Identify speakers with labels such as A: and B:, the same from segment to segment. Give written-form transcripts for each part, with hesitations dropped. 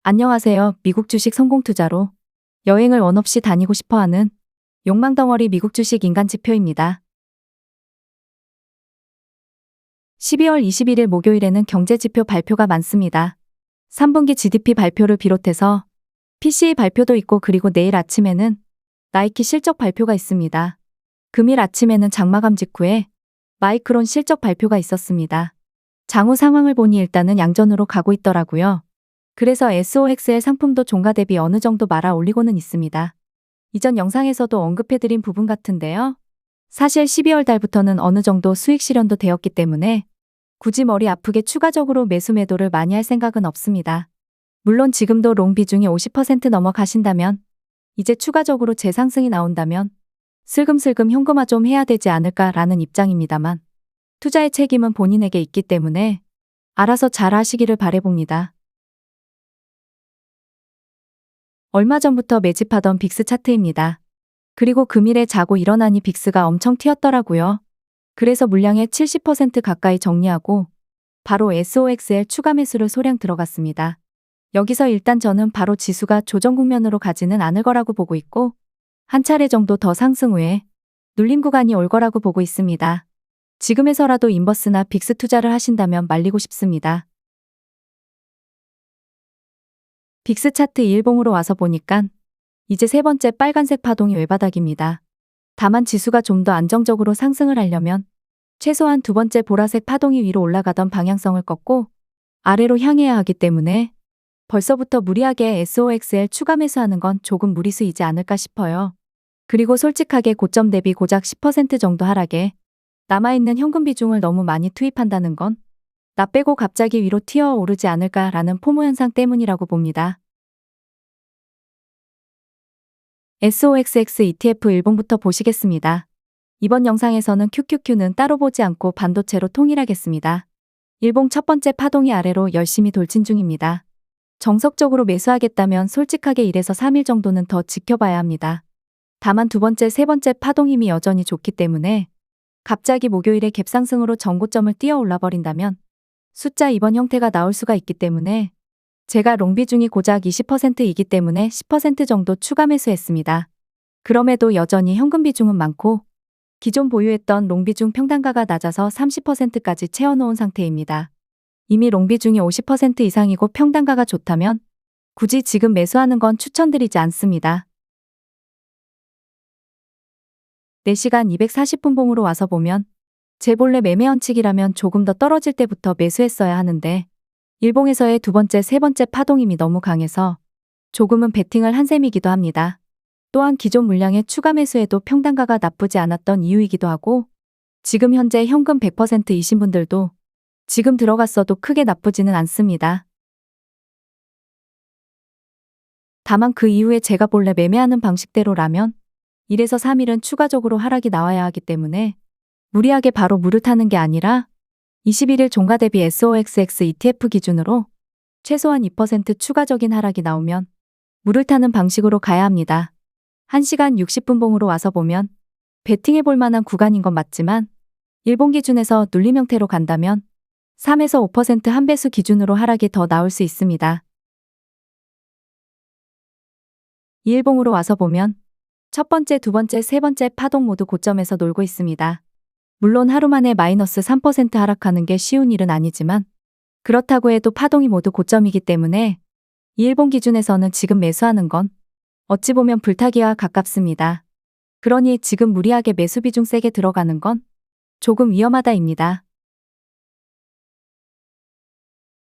A: 안녕하세요. 미국 주식 성공 투자로 여행을 원 없이 다니고 싶어하는 욕망덩어리 미국 주식 인간지표입니다. 12월 21일 목요일에는 경제지표 발표가 많습니다. 3분기 GDP 발표를 비롯해서 PCE 발표도 있고 그리고 내일 아침에는 나이키 실적 발표가 있습니다. 금일 아침에는 장마감 직후에 마이크론 실적 발표가 있었습니다. 장후 상황을 보니 일단은 양전으로 가고 있더라고요. 그래서 SOXL 상품도 종가 대비 어느 정도 말아 올리고는 있습니다. 이전 영상에서도 언급해드린 부분 같은데요. 사실 12월 달부터는 어느 정도 수익 실현도 되었기 때문에 굳이 머리 아프게 추가적으로 매수 매도를 많이 할 생각은 없습니다. 물론 지금도 롱 비중이 50% 넘어가신다면 이제 추가적으로 재상승이 나온다면 슬금슬금 현금화 좀 해야 되지 않을까라는 입장입니다만 투자의 책임은 본인에게 있기 때문에 알아서 잘 하시기를 바라봅니다. 얼마 전부터 매집하던 빅스 차트입니다. 그리고 금일에 자고 일어나니 빅스가 엄청 튀었더라고요. 그래서 물량의 70% 가까이 정리하고 바로 SOXL 추가 매수를 소량 들어갔습니다. 여기서 일단 저는 바로 지수가 조정 국면으로 가지는 않을 거라고 보고 있고 한 차례 정도 더 상승 후에 눌림 구간이 올 거라고 보고 있습니다. 지금에서라도 인버스나 빅스 투자를 하신다면 말리고 싶습니다. 빅스 차트 2일봉으로 와서 보니까 이제 세 번째 빨간색 파동이 외바닥입니다. 다만 지수가 좀 더 안정적으로 상승을 하려면 최소한 두 번째 보라색 파동이 위로 올라가던 방향성을 꺾고 아래로 향해야 하기 때문에 벌써부터 무리하게 SOXL 추가 매수하는 건 조금 무리수이지 않을까 싶어요. 그리고 솔직하게 고점 대비 고작 10% 정도 하락에 남아있는 현금 비중을 너무 많이 투입한다는 건 나 빼고 갑자기 위로 튀어 오르지 않을까라는 포모 현상 때문이라고 봅니다. SOXX ETF 일봉부터 보시겠습니다. 이번 영상에서는 QQQ는 따로 보지 않고 반도체로 통일하겠습니다. 일봉 첫 번째 파동이 아래로 열심히 돌진 중입니다. 정석적으로 매수하겠다면 솔직하게 1에서 3일 정도는 더 지켜봐야 합니다. 다만 두 번째, 세 번째 파동 힘이 여전히 좋기 때문에 갑자기 목요일에 갭상승으로 전고점을 뛰어 올라 버린다면 숫자 2번 형태가 나올 수가 있기 때문에 제가 롱 비중이 고작 20%이기 때문에 10% 정도 추가 매수했습니다. 그럼에도 여전히 현금 비중은 많고 기존 보유했던 롱 비중 평단가가 낮아서 30%까지 채워놓은 상태입니다. 이미 롱 비중이 50% 이상이고 평단가가 좋다면 굳이 지금 매수하는 건 추천드리지 않습니다. 4시간 240분 봉으로 와서 보면 제 본래 매매 원칙이라면 조금 더 떨어질 때부터 매수했어야 하는데 일봉에서의 두 번째, 세 번째 파동임이 너무 강해서 조금은 베팅을 한 셈이기도 합니다. 또한 기존 물량의 추가 매수에도 평단가가 나쁘지 않았던 이유이기도 하고 지금 현재 현금 100%이신 분들도 지금 들어갔어도 크게 나쁘지는 않습니다. 다만 그 이후에 제가 본래 매매하는 방식대로라면 1에서 3일은 추가적으로 하락이 나와야 하기 때문에 무리하게 바로 물을 타는 게 아니라 21일 종가 대비 SOXX ETF 기준으로 최소한 2% 추가적인 하락이 나오면 물을 타는 방식으로 가야 합니다. 1시간 60분 봉으로 와서 보면 베팅해 볼 만한 구간인 건 맞지만 일봉 기준에서 눌림 형태로 간다면 3에서 5% 한 배수 기준으로 하락이 더 나올 수 있습니다. 2일봉으로 와서 보면 첫 번째, 두 번째, 세 번째 파동 모두 고점에서 놀고 있습니다. 물론 하루 만에 마이너스 3% 하락하는 게 쉬운 일은 아니지만 그렇다고 해도 파동이 모두 고점이기 때문에 2일봉 기준에서는 지금 매수하는 건 어찌 보면 불타기와 가깝습니다. 그러니 지금 무리하게 매수 비중 세게 들어가는 건 조금 위험하다입니다.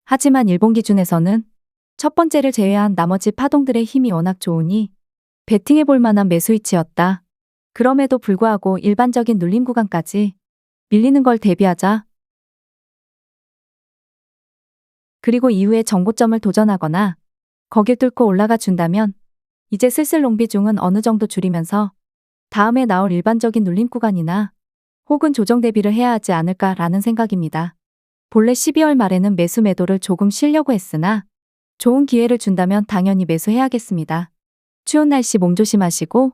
A: 하지만 일봉 기준에서는 첫 번째를 제외한 나머지 파동들의 힘이 워낙 좋으니 베팅해 볼 만한 매수 위치였다. 그럼에도 불구하고 일반적인 눌림 구간까지 밀리는 걸 대비하자. 그리고 이후에 전고점을 도전하거나 거길 뚫고 올라가 준다면 이제 슬슬 롱 비중은 어느 정도 줄이면서 다음에 나올 일반적인 눌림 구간이나 혹은 조정 대비를 해야 하지 않을까라는 생각입니다. 본래 12월 말에는 매수 매도를 조금 쉬려고 했으나 좋은 기회를 준다면 당연히 매수해야겠습니다. 추운 날씨 몸 조심하시고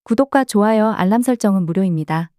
A: 구독과 좋아요, 알람 설정은 무료입니다.